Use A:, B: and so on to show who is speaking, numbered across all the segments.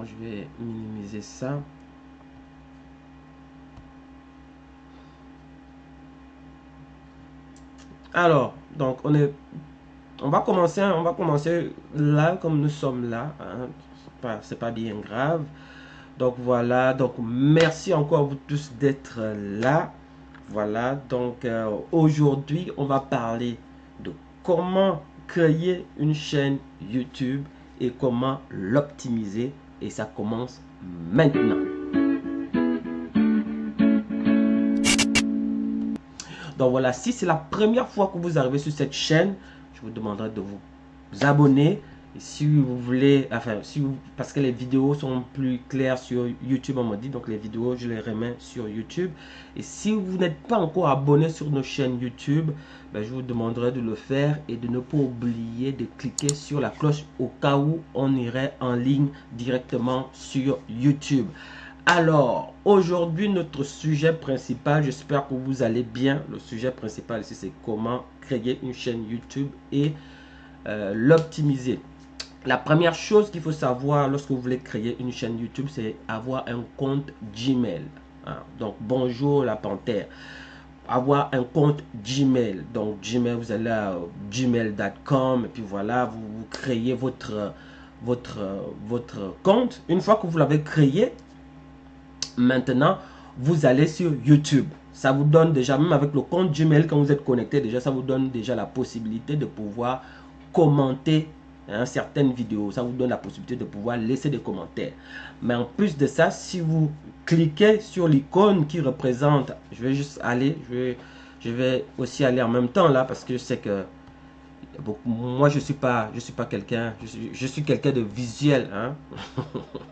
A: je vais minimiser ça. Alors, donc on va commencer là comme nous sommes là. Hein. C'est pas bien grave. Donc voilà, donc merci encore à vous tous d'être là. Voilà, donc aujourd'hui, on va parler de comment créer une chaîne YouTube et comment l'optimiser. Et ça commence maintenant. Donc voilà, si c'est la première fois que vous arrivez sur cette chaîne, je vous demanderai de vous abonner. Et si vous voulez, enfin, parce que les vidéos sont plus claires sur YouTube, on m'a dit, donc les vidéos, je les remets sur YouTube. Et si vous n'êtes pas encore abonné sur nos chaînes YouTube, ben, je vous demanderai de le faire et de ne pas oublier de cliquer sur la cloche au cas où on irait en ligne directement sur YouTube. Alors, aujourd'hui, notre sujet principal, j'espère que vous allez bien. Le sujet principal ici, c'est comment créer une chaîne YouTube et l'optimiser. La première chose qu'il faut savoir lorsque vous voulez créer une chaîne YouTube, c'est avoir un compte Gmail. Hein. Donc, bonjour la panthère. Avoir un compte Gmail. Donc, Gmail, vous allez à gmail.com et puis voilà, vous créez votre compte. Une fois que vous l'avez créé, maintenant, vous allez sur YouTube. Ça vous donne déjà, même avec le compte Gmail, quand vous êtes connecté, déjà, ça vous donne déjà la possibilité de pouvoir commenter certaines vidéos. Ça vous donne la possibilité de pouvoir laisser des commentaires. Mais en plus de ça, si vous cliquez sur l'icône qui représente, je vais juste aller, je vais aussi aller en même temps là, parce que je sais que moi je suis pas quelqu'un, je suis quelqu'un de visuel, hein.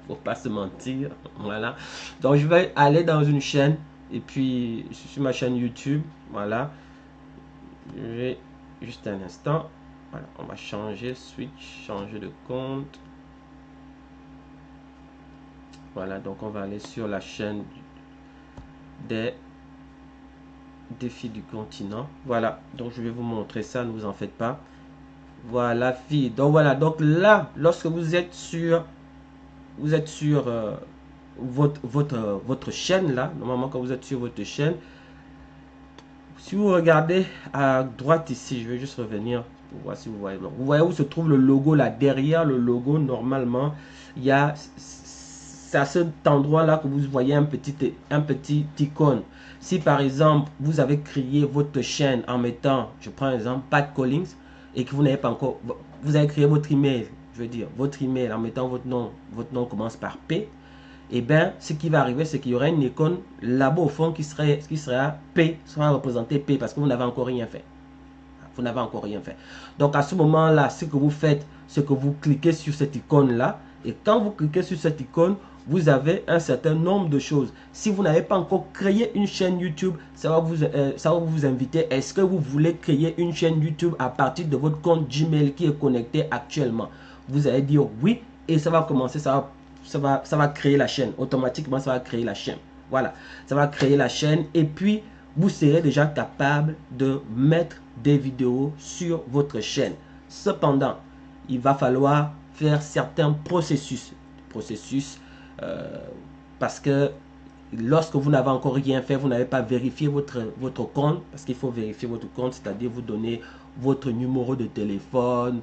A: Faut pas se mentir, voilà. Donc je vais aller dans une chaîne et puis sur ma chaîne YouTube, voilà. Je vais juste un instant, voilà, on va changer, switch, changer de compte. Voilà, donc on va aller sur la chaîne des défis du continent. Voilà, donc je vais vous montrer ça, ne vous en faites pas. Voilà, fille. Donc voilà, donc là, lorsque vous êtes sur votre chaîne là, normalement quand vous êtes sur votre chaîne, si vous regardez à droite ici, je vais juste revenir pour voir si vous voyez. Vous voyez où se trouve le logo là, derrière le logo, normalement, il y a, c'est à cet endroit là que vous voyez un petit icône. Si par exemple, vous avez créé votre chaîne en mettant, je prends un exemple, Pat Collins, et que vous n'avez pas encore, vous avez créé votre email, je veux dire, votre email en mettant votre nom commence par P, et bien, ce qui va arriver, c'est qu'il y aura une icône là-bas au fond qui sera P, sera représentée P, parce que vous n'avez encore rien fait. Vous n'avez encore rien fait. Donc, à ce moment-là, ce que vous faites, c'est que vous cliquez sur cette icône-là, et quand vous cliquez sur cette icône, vous avez un certain nombre de choses. Si vous n'avez pas encore créé une chaîne YouTube, ça va vous inviter. Est-ce que vous voulez créer une chaîne YouTube à partir de votre compte Gmail qui est connecté actuellement? Vous allez dire oui et ça va commencer, ça va créer la chaîne. Automatiquement, ça va créer la chaîne. Voilà, ça va créer la chaîne et puis vous serez déjà capable de mettre des vidéos sur votre chaîne. Cependant, il va falloir faire certains processus parce que lorsque vous n'avez encore rien fait, vous n'avez pas vérifié votre compte, parce qu'il faut vérifier votre compte, c'est-à-dire vous donner votre numéro de téléphone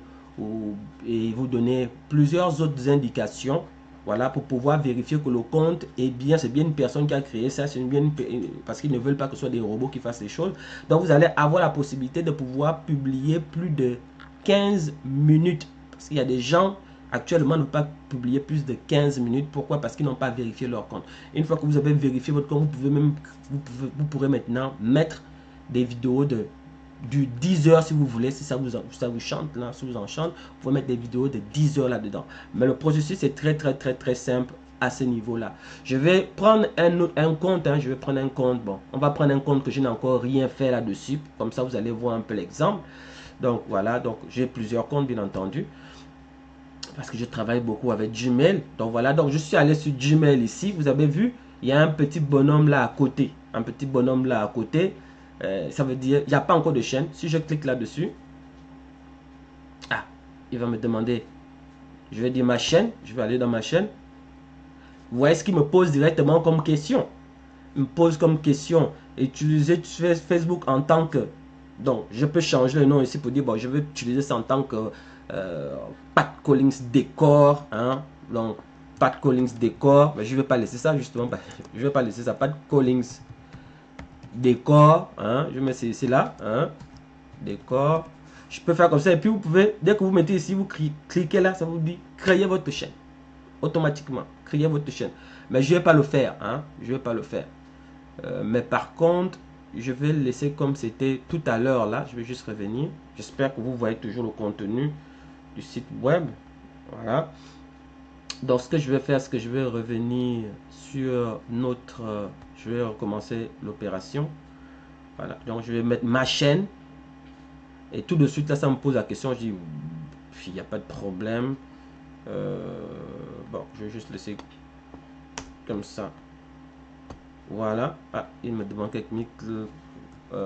A: et vous donner plusieurs autres indications, voilà, pour pouvoir vérifier que le compte est bien, c'est bien une personne qui a créé ça, c'est bien parce qu'ils ne veulent pas que ce soit des robots qui fassent les choses. Donc vous allez avoir la possibilité de pouvoir publier plus de 15 minutes, parce qu'il y a des gens actuellement ne pas publier plus de 15 minutes. Pourquoi? Parce qu'ils n'ont pas vérifié leur compte. Une fois que vous avez vérifié votre compte, vous pourrez maintenant mettre des vidéos du 10 heures si vous voulez, si ça vous chante, là, si vous en chante, vous pouvez mettre des vidéos de 10 heures là-dedans. Mais le processus est très simple à ce niveau-là. Je vais prendre un compte, hein, je vais prendre un compte, bon, on va prendre un compte que je n'ai encore rien fait là-dessus, comme ça vous allez voir un peu l'exemple. Donc voilà, donc j'ai plusieurs comptes bien entendu, parce que je travaille beaucoup avec Gmail. Donc voilà, donc je suis allé sur Gmail ici. Vous avez vu, il y a un petit bonhomme là à côté. Un petit bonhomme là à côté. Ça veut dire, il n'y a pas encore de chaîne. Si je clique là-dessus, ah, il va me demander, je vais dire ma chaîne. Je vais aller dans ma chaîne. Vous voyez ce qu'il me pose directement comme question. Il me pose comme question, utiliser Facebook en tant que... Donc, je peux changer le nom ici pour dire, bon, je veux utiliser ça en tant que Pat Collins Décor. Hein? Donc, Pat Collins Décor. Mais je ne vais pas laisser ça, justement. Je ne vais pas laisser ça. Pat Collins Décor. Hein? Je mets ici là. Hein? Décor. Je peux faire comme ça. Et puis, vous pouvez, dès que vous mettez ici, vous cliquez là, ça vous dit créer votre chaîne. Automatiquement, créer votre chaîne. Mais je ne vais pas le faire. Hein? Je ne vais pas le faire. Mais par contre, je vais le laisser comme c'était tout à l'heure là. Je vais juste revenir. J'espère que vous voyez toujours le contenu du site web. Voilà. Donc ce que je vais faire, c'est que je vais revenir sur notre... je vais recommencer l'opération. Voilà. Donc je vais mettre ma chaîne. Et tout de suite là, ça me pose la question. Je dis, il n'y a pas de problème. Bon, je vais juste laisser comme ça. Voilà. Ah, il me demande quelques minutes. Bon,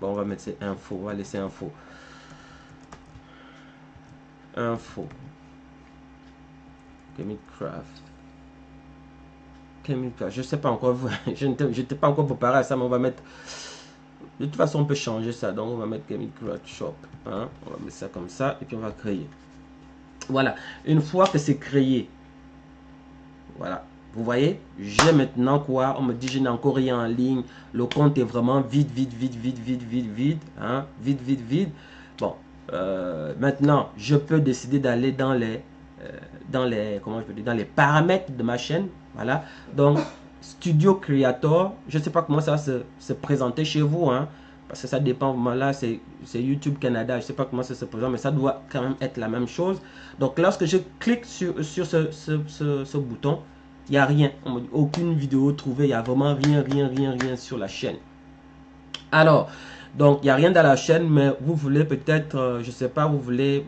A: on va mettre ces infos. On va laisser info. Info. Chemicraft. Chemicraft. Je sais pas encore. Je n'étais pas encore préparé à ça, mais on va mettre. De toute façon, on peut changer ça. Donc, on va mettre Chemicraft Shop. Hein? On va mettre ça comme ça. Et puis, on va créer. Voilà. Une fois que c'est créé. Voilà. Vous voyez, j'ai maintenant quoi? On me dit, je n'ai encore rien en ligne. Le compte est vraiment vide, vide, vide, vide, vide, vide, vide. Hein? Vide, vide, vide. Bon, maintenant, je peux décider d'aller dans les, comment je peux dire, dans les paramètres de ma chaîne. Voilà. Donc, Studio Creator, je ne sais pas comment ça va se présenter chez vous. Hein? Parce que ça dépend. Là, c'est YouTube Canada. Je ne sais pas comment ça se présente, mais ça doit quand même être la même chose. Donc, lorsque je clique sur ce bouton, il n'y a rien, aucune vidéo trouvée, il n'y a vraiment rien sur la chaîne. Alors, donc il n'y a rien dans la chaîne, mais vous voulez peut-être, je ne sais pas, vous voulez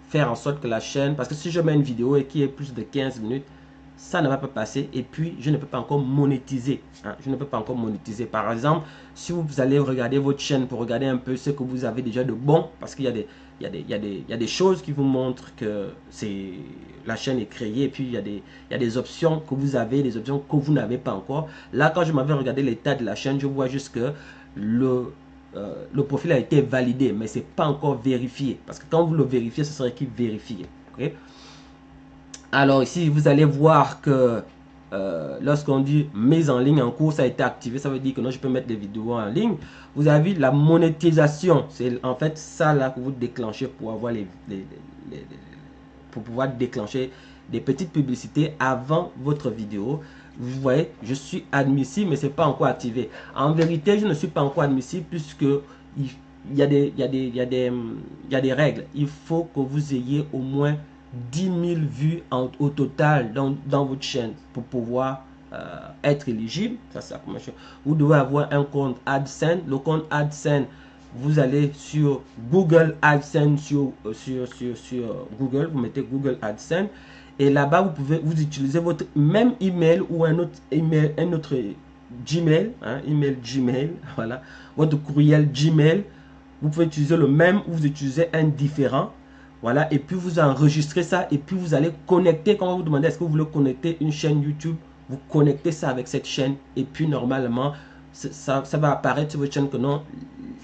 A: faire en sorte que la chaîne, parce que si je mets une vidéo et qui est plus de 15 minutes, ça ne va pas passer et puis je ne peux pas encore monétiser. Hein, je ne peux pas encore monétiser. Par exemple, si vous allez regarder votre chaîne pour regarder un peu ce que vous avez déjà de bon, parce qu'il y a des choses qui vous montrent que la chaîne est créée et puis il y a des options que vous avez, des options que vous n'avez pas encore. Là, quand je m'avais regardé l'état de la chaîne, je vois juste que le profil a été validé, mais c'est pas encore vérifié. Parce que quand vous le vérifiez, ce serait écrit vérifié. Okay? Alors ici, vous allez voir que lorsqu'on dit mise en ligne en cours, ça a été activé. Ça veut dire que non, je peux mettre des vidéos en ligne. Vous avez la monétisation. C'est en fait ça là que vous déclenchez pour avoir pour pouvoir déclencher des petites publicités avant votre vidéo. Vous voyez, je suis admissible, mais c'est pas encore activé. En vérité, je ne suis pas encore admissible puisque il y a des règles. Il faut que vous ayez au moins 10 000 vues au total dans votre chaîne pour pouvoir être éligible. Ça, c'est la première chose. Vous devez avoir un compte AdSense. Le compte AdSense, vous allez sur Google AdSense sur Google. Vous mettez Google AdSense. Et là-bas, vous utilisez votre même email ou un autre email, Gmail, hein, email Gmail, voilà, votre courriel Gmail. Vous pouvez utiliser le même ou vous utilisez un différent. Voilà, et puis vous enregistrez ça et puis vous allez connecter. Quand vous demandez est-ce que vous voulez connecter une chaîne YouTube, vous connectez ça avec cette chaîne et puis normalement ça va apparaître sur votre chaîne que non,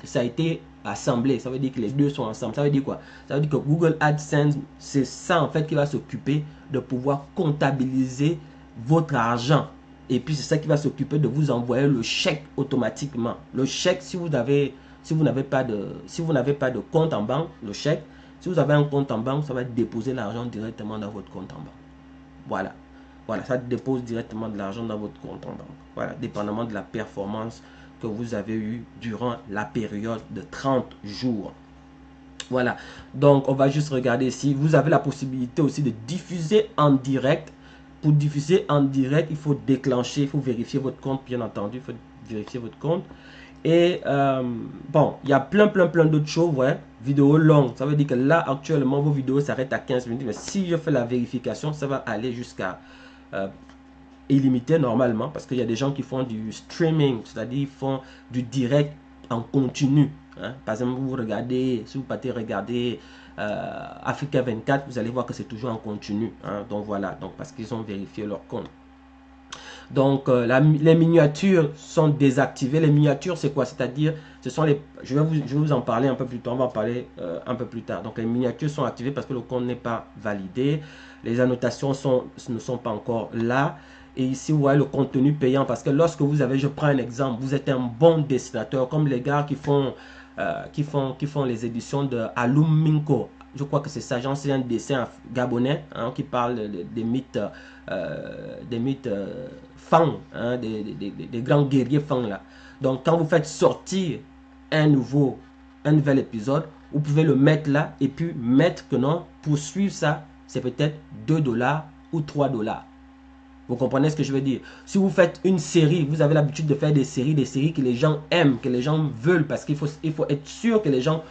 A: ça a été assemblé. Ça veut dire que les deux sont ensemble. Ça veut dire quoi? Ça veut dire que Google AdSense, c'est ça en fait qui va s'occuper de pouvoir comptabiliser votre argent. Et puis c'est ça qui va s'occuper de vous envoyer le chèque automatiquement. Le chèque, si vous n'avez pas de compte en banque, le chèque, si vous avez un compte en banque, ça va déposer l'argent directement dans votre compte en banque. Voilà. Voilà, ça dépose directement de l'argent dans votre compte en banque. Voilà, dépendamment de la performance que vous avez eue durant la période de 30 jours. Voilà, donc on va juste regarder ici. Vous avez la possibilité aussi de diffuser en direct. Pour diffuser en direct, il faut déclencher, il faut vérifier votre compte, bien entendu. Il faut vérifier votre compte. Et bon, il y a plein d'autres choses, ouais. Vidéo longue, ça veut dire que là, actuellement, vos vidéos s'arrêtent à 15 minutes. Mais si je fais la vérification, ça va aller jusqu'à illimité normalement. Parce qu'il y a des gens qui font du streaming, c'est-à-dire ils font du direct en continu. Hein. Par exemple, vous regardez, si vous partez regarder Africa 24, vous allez voir que c'est toujours en continu. Hein. Donc voilà, donc parce qu'ils ont vérifié leur compte. Donc les miniatures sont désactivées. Les miniatures, c'est quoi? C'est-à-dire, ce sont les. Je vais vous en parler un peu plus tard. On va en parler un peu plus tard. Donc les miniatures sont activées parce que le compte n'est pas validé. Les annotations ne sont pas encore là. Et ici, vous voyez le contenu payant parce que lorsque vous avez, je prends un exemple, vous êtes un bon dessinateur comme les gars qui font les éditions de Alum Minko. Je crois que c'est ça, c'est un dessin gabonais hein, qui parle des mythes Fang, hein, des grands guerriers Fang là. Donc quand vous faites sortir un nouvel épisode, vous pouvez le mettre là et puis mettre que non, pour suivre ça, c'est peut-être 2 $ ou 3 $. Vous comprenez ce que je veux dire? Si vous faites une série, vous avez l'habitude de faire des séries que les gens aiment, que les gens veulent, parce qu'il faut être sûr que les gens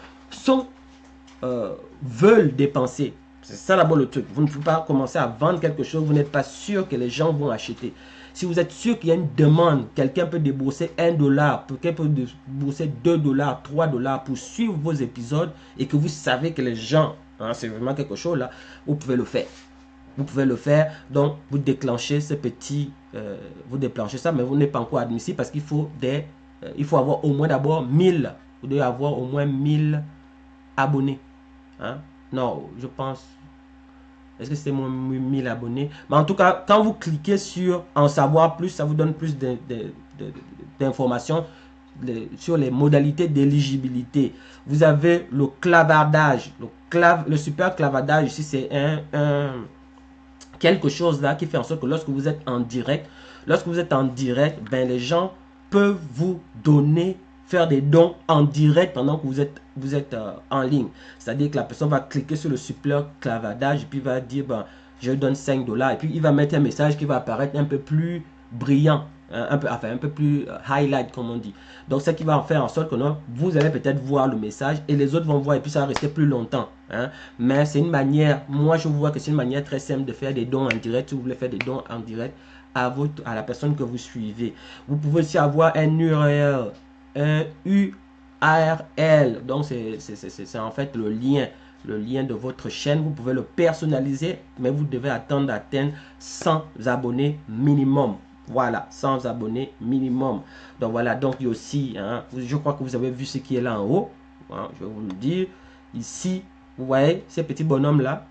A: veulent dépenser. C'est ça d'abord le truc. Vous ne pouvez pas commencer à vendre quelque chose, vous n'êtes pas sûr que les gens vont acheter. Si vous êtes sûr qu'il y a une demande, quelqu'un peut débourser 1 $, quelqu'un peut débourser 2 $, 3 $ pour suivre vos épisodes et que vous savez que les gens, hein, c'est vraiment quelque chose là, vous pouvez le faire. Vous pouvez le faire, donc vous déclenchez ce petit, vous déclenchez ça, mais vous n'êtes pas encore admissible parce qu'il faut il faut avoir au moins d'abord 1000, vous devez avoir au moins 1000 abonnés. Hein? Non, je pense, est-ce que c'est moins 1000 abonnés? Mais en tout cas, quand vous cliquez sur en savoir plus, ça vous donne plus d'informations sur les modalités d'éligibilité. Vous avez le clavardage, le super clavardage ici, c'est quelque chose là qui fait en sorte que lorsque vous êtes en direct, ben les gens peuvent vous donner, faire des dons en direct pendant que vous êtes en ligne. C'est-à-dire que la personne va cliquer sur le super clavardage et puis va dire ben, je donne 5 $ et puis il va mettre un message qui va apparaître un peu plus brillant, un peu plus highlight comme on dit. Donc ça qui va faire en sorte que non, vous allez peut-être voir le message et les autres vont voir et puis ça va rester plus longtemps. Hein. Mais c'est une manière, moi je vois que c'est une manière très simple de faire des dons en direct. Si vous voulez faire des dons en direct à la personne que vous suivez. Vous pouvez aussi avoir un URL, donc c'est en fait le lien de votre chaîne. Vous pouvez le personnaliser, mais vous devez attendre d'atteindre 100 abonnés minimum. Voilà, 100 abonnés minimum. Donc voilà, donc il y a aussi, hein, je crois que vous avez vu ce qui est là en haut. Hein, je vais vous le dire. Ici, vous voyez ces petits bonhommes là.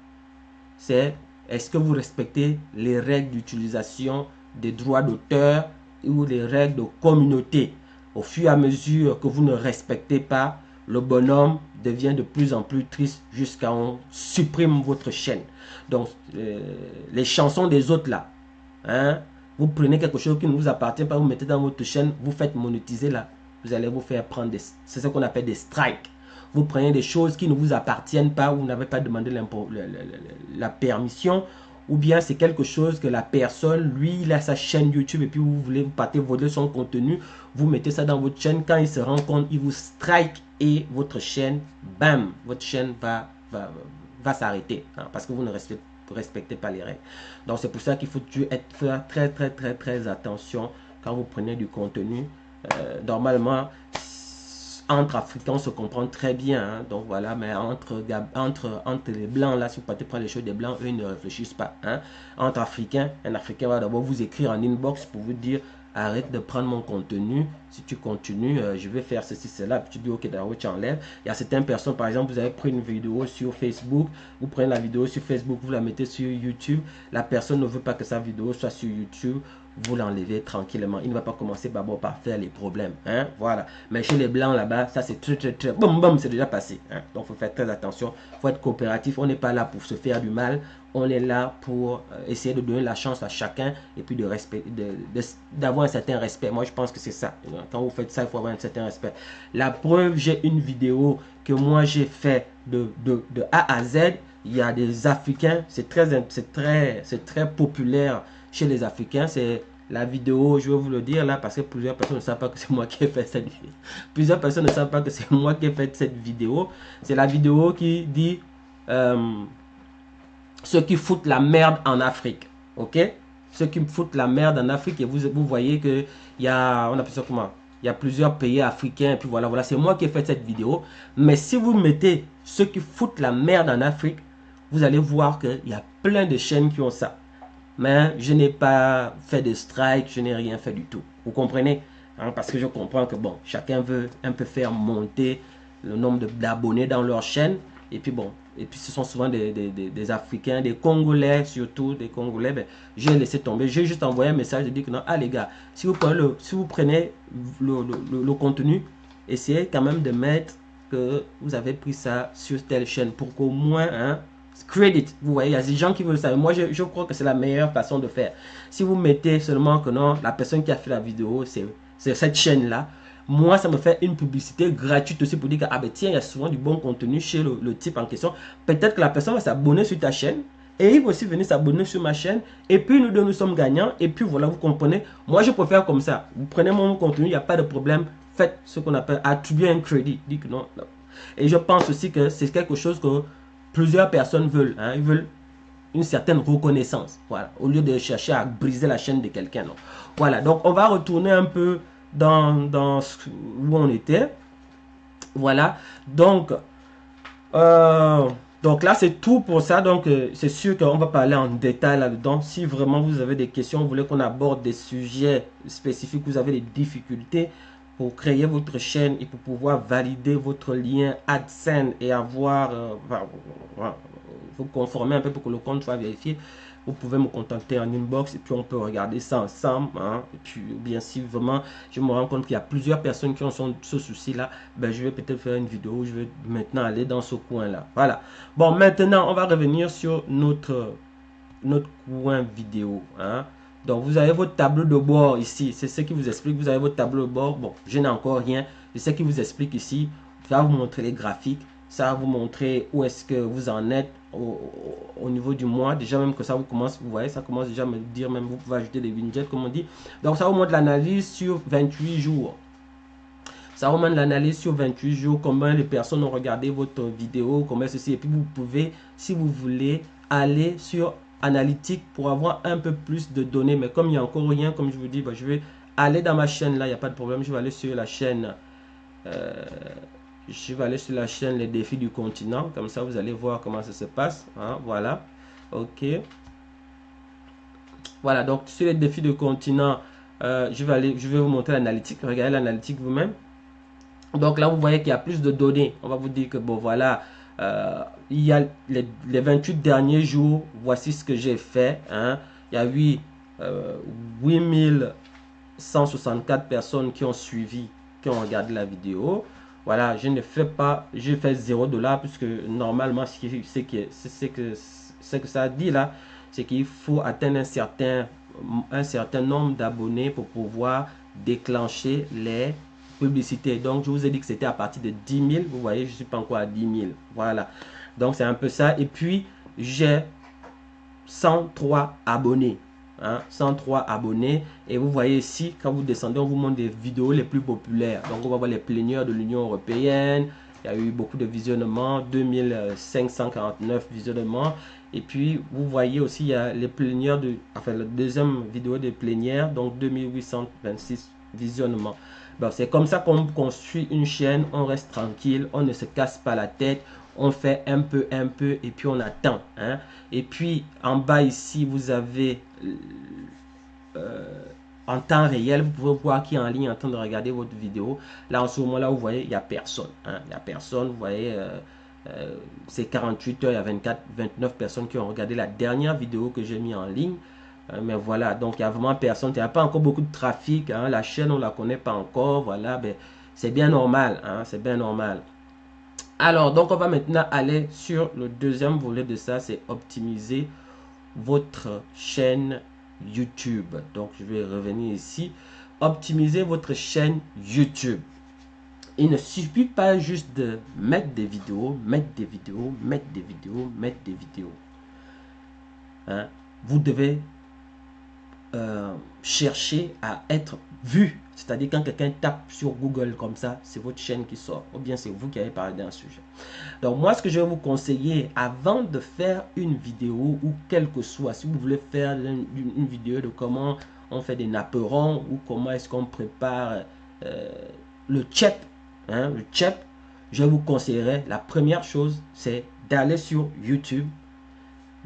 A: C'est est-ce que vous respectez les règles d'utilisation des droits d'auteur ou les règles de communauté. Au fur et à mesure que vous ne respectez pas, le bonhomme devient de plus en plus triste jusqu'à ce qu'on supprime votre chaîne. Donc, les chansons des autres là, hein, vous prenez quelque chose qui ne vous appartient pas, vous mettez dans votre chaîne, vous faites monétiser là, vous allez vous faire prendre c'est ce qu'on appelle des strikes. Vous prenez des choses qui ne vous appartiennent pas, vous n'avez pas demandé la permission, ou bien c'est quelque chose que la personne, lui, il a sa chaîne YouTube et puis vous voulez, vous partez voler son contenu, vous mettez ça dans votre chaîne, quand il se rend compte, il vous strike et votre chaîne, bam, votre chaîne va s'arrêter, hein, parce que vous ne respectez pas les règles. Donc c'est pour ça qu'il faut faire très attention quand vous prenez du contenu. Normalement, entre Africains, on se comprend très bien. Hein, donc voilà, mais entre les Blancs, là, si vous partez prendre les choses des Blancs, eux, ils ne réfléchissent pas. Hein. Entre Africains, un Africain va d'abord vous écrire en inbox pour vous dire arrête de prendre mon contenu. Si tu continues, je vais faire ceci, cela. Puis tu dis ok, d'accord, tu enlèves. Il y a certaines personnes, par exemple, vous avez pris une vidéo sur Facebook, vous prenez la vidéo sur Facebook, vous la mettez sur YouTube. La personne ne veut pas que sa vidéo soit sur YouTube. Vous l'enlevez tranquillement. Il ne va pas commencer d'abord par faire les problèmes. Hein? Voilà. Mais chez les blancs là-bas, ça c'est très. Boum, c'est déjà passé. Hein? Donc, il faut faire très attention. Il faut être coopératif. On n'est pas là pour se faire du mal. On est là pour essayer de donner la chance à chacun et puis d'avoir un certain respect. Moi, je pense que c'est ça. Quand vous faites ça, il faut avoir un certain respect. La preuve, j'ai une vidéo que moi j'ai fait de A à Z. Il y a des Africains. C'est très populaire chez les Africains. C'est la vidéo, je vais vous le dire là, parce que plusieurs personnes ne savent pas que c'est moi qui ai fait cette vidéo. Plusieurs personnes ne savent pas que c'est moi qui ai fait cette vidéo. C'est la vidéo qui dit ceux qui foutent la merde en Afrique. Ok? Ceux qui foutent la merde en Afrique. Et vous voyez que il y a, on appelle ça comment? il y a plusieurs pays africains, et puis voilà, voilà, c'est moi qui ai fait cette vidéo. Mais si vous mettez ceux qui foutent la merde en Afrique, vous allez voir qu'il y a plein de chaînes qui ont ça. Mais je n'ai pas fait de strike, je n'ai rien fait du tout. Vous comprenez? Hein, parce que je comprends que bon, chacun veut un peu faire monter le nombre d'abonnés dans leur chaîne. Et puis bon, et puis ce sont souvent des Africains, des Congolais surtout, des Congolais. Ben, j'ai laissé tomber, j'ai juste envoyé un message de dire que non, ah les gars, si vous prenez le contenu, essayez quand même de mettre que vous avez pris ça sur telle chaîne pour qu'au moins, hein, credit, vous voyez, il y a des gens qui veulent ça. Moi, je crois que c'est la meilleure façon de faire. Si vous mettez seulement que non, la personne qui a fait la vidéo, c'est cette chaîne-là, moi, ça me fait une publicité gratuite aussi pour dire que, ah ben tiens, il y a souvent du bon contenu chez le type en question. Peut-être que la personne va s'abonner sur ta chaîne et il va aussi venir s'abonner sur ma chaîne. Et puis, nous deux, nous sommes gagnants. Et puis, voilà, vous comprenez. Moi, je préfère comme ça. Vous prenez mon contenu, il n'y a pas de problème. Faites ce qu'on appelle attribuer un crédit. Dites que non, non. Et je pense aussi que c'est quelque chose que plusieurs personnes veulent. Hein. Ils veulent une certaine reconnaissance. Voilà. Au lieu de chercher à briser la chaîne de quelqu'un. Voilà. Donc, on va retourner un peu dans où on était. Voilà. Donc là, c'est tout pour ça. Donc, c'est sûr qu'on va parler en détail là-dedans. Si vraiment vous avez des questions, vous voulez qu'on aborde des sujets spécifiques, vous avez des difficultés pour créer votre chaîne et pour pouvoir valider votre lien AdSense et avoir, vous conformer un peu pour que le compte soit vérifié, vous pouvez me contacter en inbox et puis on peut regarder ça ensemble. Hein. Et puis, bien si vraiment je me rends compte qu'il y a plusieurs personnes qui ont ce souci-là, ben, je vais peut-être faire une vidéo où je vais maintenant aller dans ce coin-là. Voilà. Bon, maintenant, on va revenir sur notre coin vidéo. Hein. Donc, vous avez votre tableau de bord ici. C'est ce qui vous explique. Vous avez votre tableau de bord. Bon, je n'ai encore rien. C'est ce qui vous explique ici. Ça va vous montrer les graphiques. Ça va vous montrer où est-ce que vous en êtes au niveau du mois. Déjà, même que ça vous commence, vous voyez, ça commence déjà à me dire, même vous pouvez ajouter des vignettes, comme on dit. Donc, ça vous montre l'analyse sur 28 jours. Ça vous montre l'analyse sur 28 jours, combien de personnes ont regardé votre vidéo, combien ceci. Et puis, vous pouvez, si vous voulez, aller sur analytique pour avoir un peu plus de données. Mais comme il n'y a encore rien, comme je vous dis, bah, je vais aller dans ma chaîne là, il n'y a pas de problème. Je vais aller sur la chaîne. Je vais aller sur la chaîne Les Défis du Continent. Comme ça, vous allez voir comment ça se passe. Hein, voilà. OK. Voilà. Donc, sur les défis du continent, je vais vous montrer l'analytique. Regardez l'analytique vous-même. Donc là, vous voyez qu'il y a plus de données. On va vous dire que, bon, voilà. Il y a les 28 derniers jours. Voici ce que j'ai fait. Hein. Il y a 8164 personnes qui ont suivi, qui ont regardé la vidéo. Voilà, je ne fais pas, je fais $0 puisque normalement, ce que ça dit là, c'est qu'il faut atteindre un certain nombre d'abonnés pour pouvoir déclencher les publicités. Donc, je vous ai dit que c'était à partir de 10 000. Vous voyez, je ne suis pas encore à 10 000. Voilà. Donc, c'est un peu ça. Et puis, j'ai 103 abonnés. Hein, 103 abonnés et vous voyez ici quand vous descendez on vous montre des vidéos les plus populaires. Donc on va voir les plénières de l'Union européenne, il y a eu beaucoup de visionnements, 2549 visionnements. Et puis vous voyez aussi il y a les plénières la deuxième vidéo des plénières, donc 2826 visionnements. Bon, c'est comme ça qu'on construit une chaîne, on reste tranquille, on ne se casse pas la tête, on fait un peu et puis on attend. Hein. Et puis en bas ici, vous avez en temps réel, vous pouvez voir qui est en ligne en train de regarder votre vidéo. Là, en ce moment-là, vous voyez, il n'y a personne. Hein. Il n'y a personne, vous voyez, c'est 48 heures, il y a 29 personnes qui ont regardé la dernière vidéo que j'ai mis en ligne. Mais voilà, donc il n'y a vraiment personne. Il n'y a pas encore beaucoup de trafic. Hein. La chaîne, on ne la connaît pas encore. Voilà, ben, c'est bien normal. Hein. C'est bien normal. Alors, donc on va maintenant aller sur le deuxième volet de ça, c'est optimiser votre chaîne YouTube. Donc, je vais revenir ici. Optimiser votre chaîne YouTube. Il ne suffit pas juste de mettre des vidéos, mettre des vidéos, mettre des vidéos, mettre des vidéos. Hein? Vous devez chercher à être vu. C'est-à-dire quand quelqu'un tape sur Google comme ça, c'est votre chaîne qui sort. Ou bien c'est vous qui avez parlé d'un sujet. Donc moi, ce que je vais vous conseiller, avant de faire une vidéo ou quel que soit, si vous voulez faire une vidéo de comment on fait des napperons ou comment est-ce qu'on prépare le CHEP, hein, le CHEP, je vous conseillerais, la première chose, c'est d'aller sur YouTube,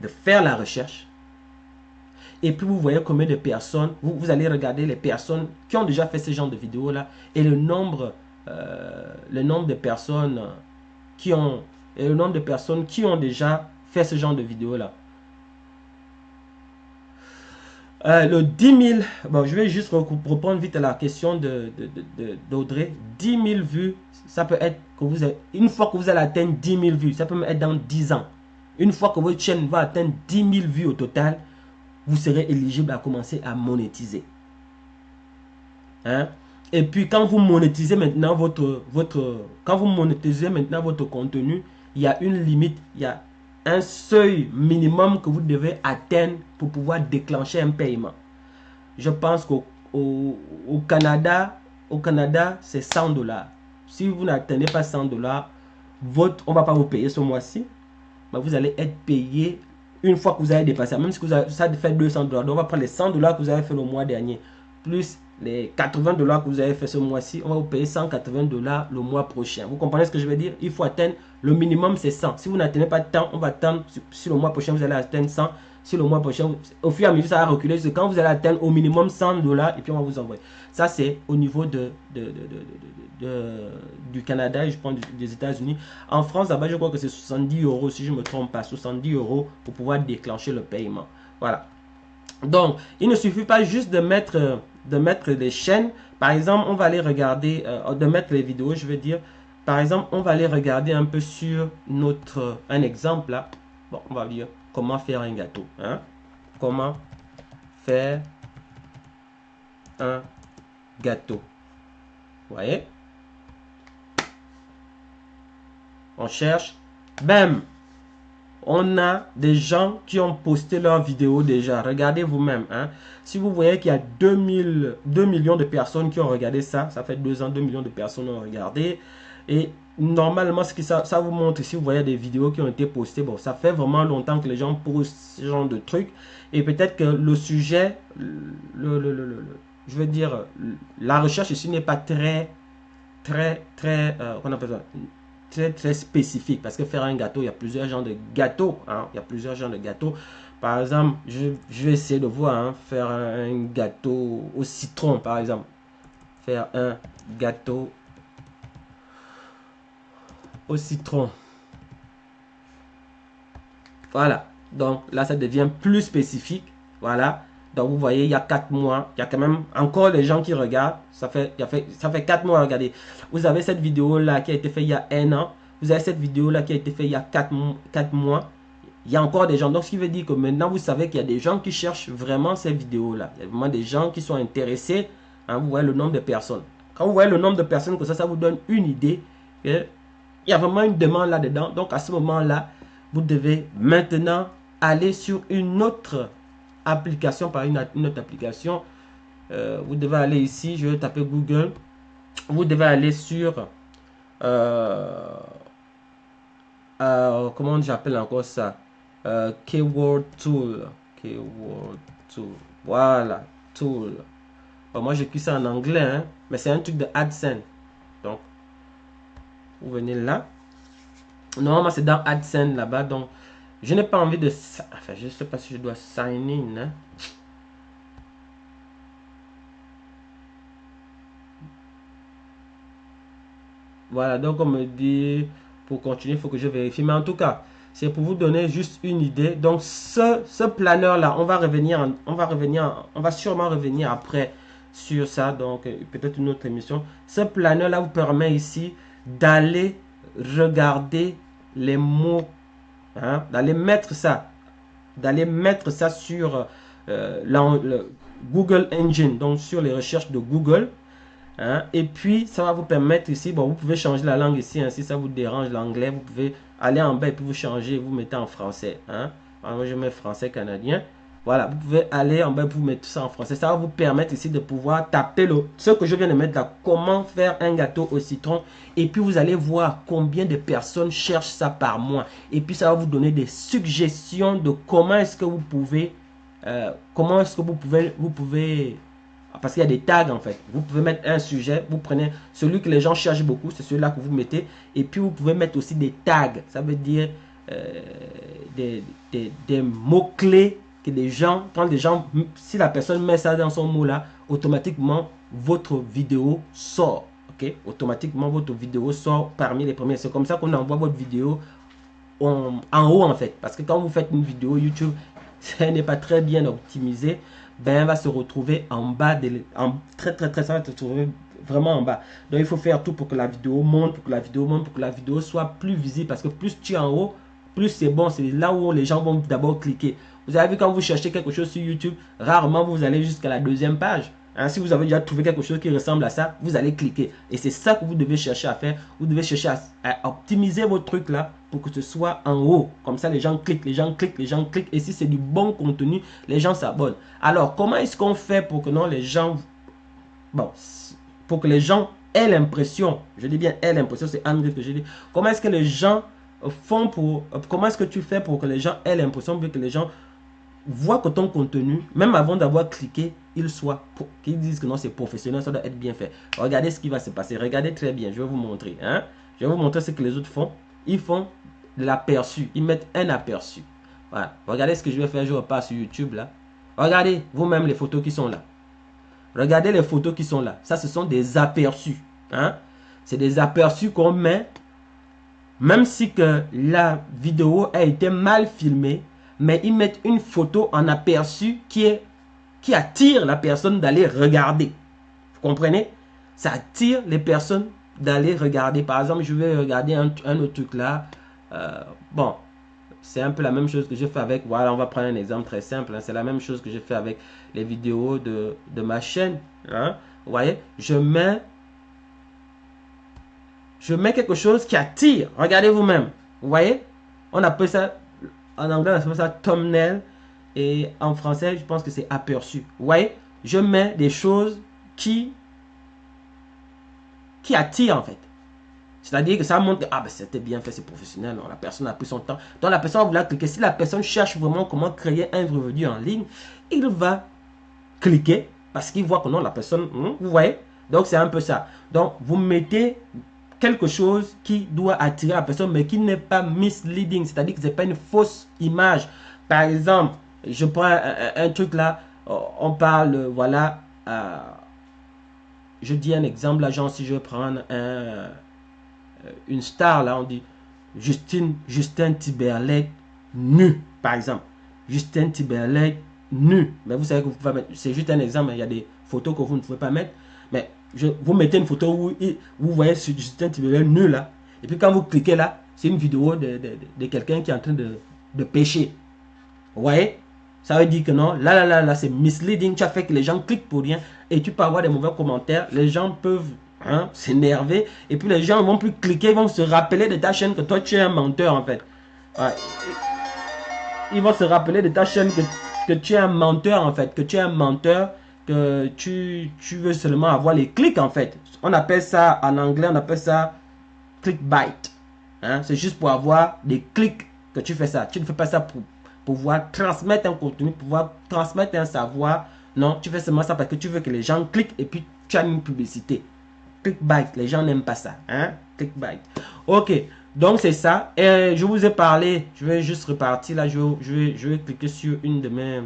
A: de faire la recherche. Et puis vous voyez combien de personnes, vous allez regarder les personnes qui ont déjà fait ce genre de vidéos là et le nombre de personnes qui ont déjà fait ce genre de vidéos là. Le 10 000, bon, je vais juste reprendre vite à la question d'Audrey. 10 000 vues, ça peut être que vous avez, une fois que vous allez atteindre 10 000 vues, ça peut être dans 10 ans. Une fois que votre chaîne va atteindre 10 000 vues au total, vous serez éligible à commencer à monétiser. Hein? Et puis quand vous monétisez maintenant quand vous monétisez maintenant votre contenu, il y a une limite, il y a un seuil minimum que vous devez atteindre pour pouvoir déclencher un paiement. Je pense qu'au Canada, c'est 100 $. Si vous n'atteignez pas 100 $, on ne va pas vous payer ce mois-ci, mais vous allez être payé une fois que vous avez dépassé. Même si ça fait 200 $, donc on va prendre les 100 $ que vous avez fait le mois dernier, plus les 80 $ que vous avez fait ce mois-ci, on va vous payer 180 $ le mois prochain. Vous comprenez ce que je veux dire? Il faut atteindre, le minimum c'est 100. Si vous n'atteignez pas de temps, on va attendre, si le mois prochain vous allez atteindre 100, si le mois prochain, au fur et à mesure ça va reculer, c'est quand vous allez atteindre au minimum 100 $ et puis on va vous envoyer. Ça c'est au niveau du Canada et je pense des États-Unis. En France, là-bas je crois que c'est 70 € si je ne me trompe pas, 70 € pour pouvoir déclencher le paiement. Voilà. Donc, il ne suffit pas juste de mettre des chaînes. Par exemple, on va aller regarder, de mettre les vidéos, je veux dire. Par exemple, on va aller regarder un peu sur un exemple là. Bon, on va dire comment faire un gâteau. Hein? Comment faire un gâteau. Vous voyez? On cherche. Bam! On a des gens qui ont posté leurs vidéos déjà. Regardez vous-même. Hein. Si vous voyez qu'il y a 2 millions de personnes qui ont regardé ça, ça fait 2 ans, 2 millions de personnes ont regardé. Et normalement, ce que ça vous montre, si vous voyez des vidéos qui ont été postées, bon, ça fait vraiment longtemps que les gens postent ce genre de trucs. Et peut-être que le sujet, je veux dire, la recherche ici n'est pas très, on appelle ça, très spécifique, parce que faire un gâteau, il y a plusieurs genres de gâteaux, hein, il y a plusieurs genres de gâteaux. Par exemple, je vais essayer de voir, hein, faire un gâteau au citron, par exemple. Faire un gâteau au citron. Voilà, donc là ça devient plus spécifique. Voilà, donc vous voyez, il y a 4 mois, il y a quand même encore les gens qui regardent. Ça fait 4 mois, regardez. Vous avez cette vidéo là qui a été faite il y a 1 an. Vous avez cette vidéo là qui a été faite il y a 4 mois. Il y a encore des gens. Donc ce qui veut dire que maintenant vous savez qu'il y a des gens qui cherchent vraiment ces vidéos là. Il y a vraiment des gens qui sont intéressés. Hein, vous voyez le nombre de personnes. Quand vous voyez le nombre de personnes que ça vous donne une idée. Il y a vraiment une demande là-dedans. Donc à ce moment-là, vous devez maintenant aller sur une autre application, par une autre application. Vous devez aller ici, je vais taper Google. Vous devez aller sur comment j'appelle encore ça, Keyword Tool. Voilà, Tool. Bon, moi j'écris ça en anglais, hein, mais c'est un truc de AdSense. Donc vous venez là. Normalement c'est dans AdSense là-bas. Donc je n'ai pas envie de... Enfin, je ne sais pas si je dois sign in. Hein. Voilà, donc on me dit, pour continuer, il faut que je vérifie. Mais en tout cas, c'est pour vous donner juste une idée. Donc ce planeur-là, on va sûrement revenir après sur ça. Donc peut-être une autre émission. Ce planeur-là vous permet ici d'aller regarder les mots. Hein, d'aller mettre ça sur le Google Engine, donc sur les recherches de Google. Hein, et puis ça va vous permettre ici, bon, vous pouvez changer la langue ici, hein, si ça vous dérange l'anglais, vous pouvez aller en bas et puis vous changer, vous mettez en français. Hein. Alors, moi je mets français canadien. Voilà, vous pouvez aller en bas et vous mettre tout ça en français. Ça va vous permettre ici de pouvoir taper ce que je viens de mettre là, comment faire un gâteau au citron. Et puis vous allez voir combien de personnes cherchent ça par mois. Et puis ça va vous donner des suggestions de comment est-ce que vous pouvez, parce qu'il y a des tags en fait. Vous pouvez mettre un sujet, vous prenez celui que les gens cherchent beaucoup, c'est celui-là que vous mettez. Et puis vous pouvez mettre aussi des tags, ça veut dire des mots-clés que des gens, quand des gens, si la personne met ça dans son mot là, automatiquement votre vidéo sort. Ok, automatiquement votre vidéo sort parmi les premiers. C'est comme ça qu'on envoie votre vidéo en haut en fait. Parce que quand vous faites une vidéo YouTube, ça n'est pas très bien optimisé, ben elle va se retrouver en bas, ça va se retrouver vraiment en bas. Donc il faut faire tout pour que la vidéo monte, pour que la vidéo monte, pour que la vidéo soit plus visible. Parce que plus tu es en haut, plus c'est bon. C'est là où les gens vont d'abord cliquer. Vous avez vu, quand vous cherchez quelque chose sur YouTube, rarement vous allez jusqu'à la deuxième page. Hein, si vous avez déjà trouvé quelque chose qui ressemble à ça, vous allez cliquer. Et c'est ça que vous devez chercher à faire. Vous devez chercher à optimiser votre truc là pour que ce soit en haut. Comme ça, les gens cliquent, les gens cliquent, les gens cliquent. Et si c'est du bon contenu, les gens s'abonnent. Alors, comment est-ce qu'on fait pour que non, les gens... Bon, pour que les gens aient l'impression, je dis bien aient l'impression, c'est André que je dis. Comment est-ce que les gens font pour... Comment est-ce que tu fais pour que les gens aient l'impression, que les gens voient que ton contenu, même avant d'avoir cliqué, qu'ils disent que non, c'est professionnel, ça doit être bien fait. Regardez ce qui va se passer. Regardez très bien. Je vais vous montrer. Hein? Je vais vous montrer ce que les autres font. Ils font de l'aperçu. Ils mettent un aperçu. Voilà. Regardez ce que je vais faire. Je repars sur YouTube là. Regardez vous-même les photos qui sont là. Regardez les photos qui sont là. Ça, ce sont des aperçus. Hein? C'est des aperçus qu'on met, même si que la vidéo a été mal filmée, mais ils mettent une photo en aperçu qui attire la personne d'aller regarder. Vous comprenez? Ça attire les personnes d'aller regarder. Par exemple, je vais regarder un autre truc là. Bon, c'est un peu la même chose que j'ai fait avec... Voilà, on va prendre un exemple très simple. Hein, c'est la même chose que j'ai fait avec les vidéos de ma chaîne. Hein, vous voyez? Je mets quelque chose qui attire. Regardez vous-même. Vous voyez? On appelle ça... En anglais, on appelle ça thumbnail. Et en français, je pense que c'est aperçu. Vous voyez, je mets des choses qui attirent en fait. C'est-à-dire que ça montre que, ah ben c'était bien fait, c'est professionnel. Non, la personne a pris son temps. Donc la personne va vouloir cliquer. Si la personne cherche vraiment comment créer un revenu en ligne, il va cliquer parce qu'il voit que non, la personne, vous voyez. Donc c'est un peu ça. Donc vous mettez quelque chose qui doit attirer la personne, mais qui n'est pas misleading. C'est-à-dire que ce n'est pas une fausse image. Par exemple, je prends un truc là, on parle, voilà, je dis un exemple là, genre si je prends une star là, on dit Justin Timberlake nu, par exemple. Justin Timberlake nu. Mais vous savez que vous pouvez mettre, c'est juste un exemple, il y a des photos que vous ne pouvez pas mettre, mais vous mettez une photo où vous voyez Justin Timberlake nu là, et puis quand vous cliquez là, c'est une vidéo de quelqu'un qui est en train de pêcher. Vous voyez? Ça veut dire que non, là, c'est misleading. Tu as fait que les gens cliquent pour rien et tu peux avoir des mauvais commentaires. Les gens peuvent s'énerver et puis les gens ne vont plus cliquer, ils vont se rappeler de ta chaîne que toi tu es un menteur en fait. Ouais. Ils vont se rappeler de ta chaîne que tu es un menteur en fait, que tu es un menteur, que tu veux seulement avoir les clics en fait. On appelle ça en anglais, on appelle ça clickbait. Hein? C'est juste pour avoir des clics que tu fais ça. Tu ne fais pas ça pour pouvoir transmettre un contenu, pouvoir transmettre un savoir. Non, tu fais seulement ça parce que tu veux que les gens cliquent et puis tu as une publicité. Clickbait, les gens n'aiment pas ça. Hein? Clickbait. Ok, donc c'est ça. Et je vous ai parlé, je vais juste repartir là, je vais cliquer sur une de mes...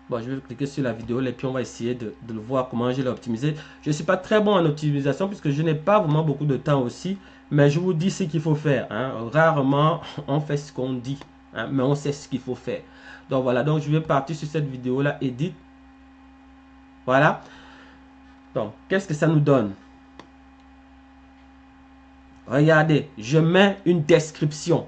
A: Bon, je vais cliquer sur la vidéo et puis on va essayer de le voir comment je l'ai optimisé. Je ne suis pas très bon en optimisation puisque je n'ai pas vraiment beaucoup de temps aussi. Mais je vous dis ce qu'il faut faire. Hein. Rarement, on fait ce qu'on dit. Hein, mais on sait ce qu'il faut faire. Donc voilà, donc je vais partir sur cette vidéo là, edit. Voilà. Donc, qu'est-ce que ça nous donne? Regardez, je mets une description.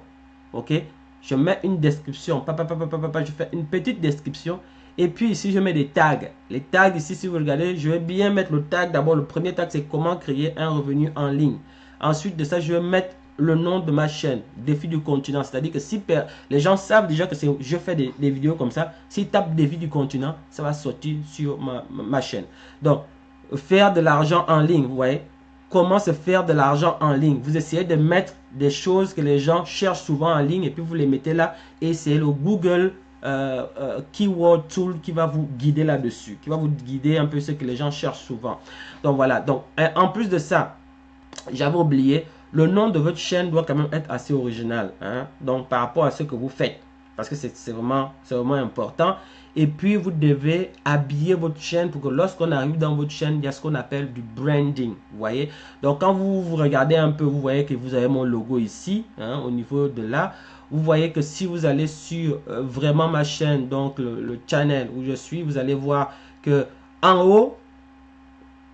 A: Ok? Je mets une description. Je fais une petite description. Et puis ici, je mets des tags. Les tags ici, si vous regardez, je vais bien mettre le tag. D'abord, le premier tag, c'est comment créer un revenu en ligne. Ensuite de ça, je vais mettre le nom de ma chaîne, défi du continent. C'est-à-dire que si les gens savent déjà que je fais des vidéos comme ça, s'ils tapent défi du continent, ça va sortir sur ma chaîne. Donc, faire de l'argent en ligne, vous voyez. Comment se faire de l'argent en ligne? Vous essayez de mettre des choses que les gens cherchent souvent en ligne et puis vous les mettez là et c'est le Google keyword tool qui va vous guider là-dessus, qui va vous guider un peu ce que les gens cherchent souvent. Donc voilà, donc en plus de ça, j'avais oublié, le nom de votre chaîne doit quand même être assez original, hein? Donc par rapport à ce que vous faites, parce que c'est vraiment important. Et puis vous devez habiller votre chaîne pour que lorsqu'on arrive dans votre chaîne, il y a ce qu'on appelle du branding, vous voyez. Donc quand vous regardez un peu, vous voyez que vous avez mon logo ici, hein, au niveau de là. Vous voyez que si vous allez sur vraiment ma chaîne, donc le channel où je suis, vous allez voir que en haut,